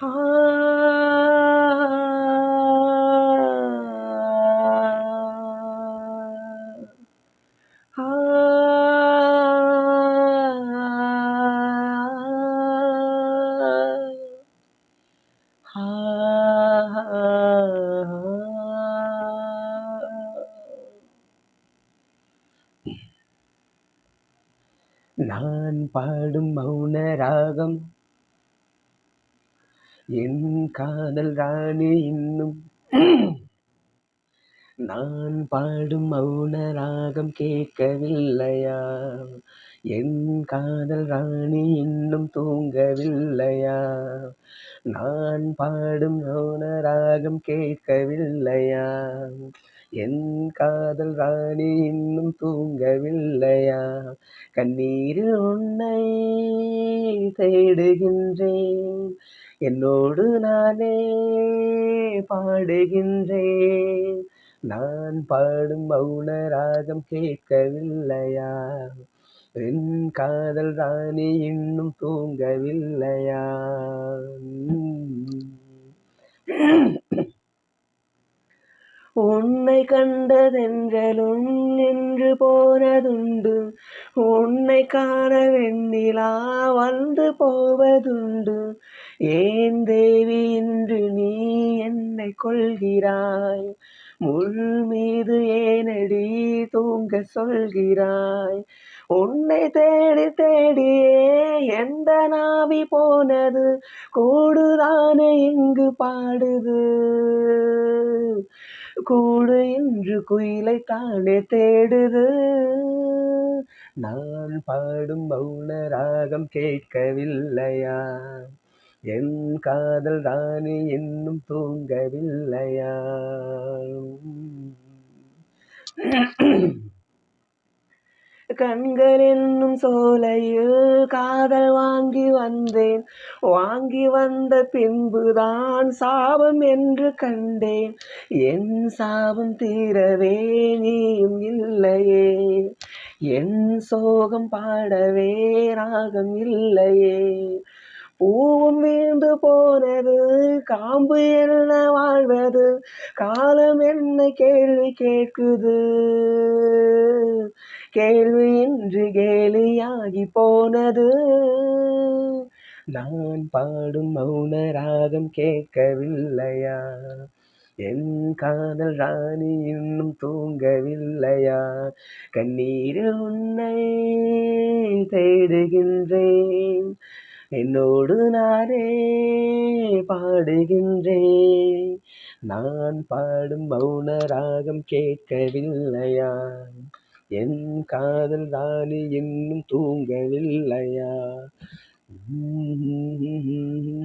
ஆ ஆ நான் பாடும் மௌன ராகம் என் காதல் ராணி இன்னும் நான் பாடும் மௌன ராகம் கேட்கவில்லையா? என் காதல் ராணி இன்னும் தூங்கவில்லையா? நான் பாடும் மௌன ராகம் கேட்கவில்லையா? என் காதல் ராணி இன்னும் தூங்கவில்லையா? கண்ணீரில் உன்னை தேடுகின்றேன், என்னோடு நானே பாடுகின்றேன். நான் பாடும் மௌன ராகம் கேட்கவில்லையா? என் காதல் ராணி இன்னும் தூங்கவில்லையா? உன்னை கண்டதென்றலும் நின்று போனதுண்டு, உன்னை காண வெண்ணிலா வந்து போவதுண்டு. ஏன் தேவி இன்று நீ என்னை கொள்கிறாய்? முள் மீது ஏனடி தூங்க சொல்கிறாய்? உன்னை தேடி தேடியே எந்த நாவி போனது, கூடுதானே இங்கு பாடுது. கூடு இன்று குயிலை தானே தேடுது. நான் பாடும் மௌன ராகம் கேட்கவில்லையா? என் காதல் ராணி இன்னும் தூங்கவில்லையா? கண்கள் என்னும் சோலையில் காதல் வாங்கி வந்தேன், வாங்கி வந்த பின்புதான் சாபம் என்று கண்டேன். என் சாபம் தீரவே நீயும் இல்லையே, என் சோகம் பாடவே ராகம் இல்லையே. பூவும் வீழ்ந்து போனது, காம்பு என்ன வாழ்வது, காலம் என்ன கேள்வி கேட்குது. கேள்வி இன்று கேலியாகி போனது. நான் பாடும் மௌன ராகம் கேட்கவில்லையா? என் காதல் ராணி இன்னும் தூங்கவில்லையா? கண்ணீரில் உன்னை தேடுகின்றேன், என்னோடு நானே பாடுகின்றேன். நான் பாடும் மௌன ராகம் கேட்கவில்லையா? என் காதல் ராணி இன்னும் தூங்கவில்லையா?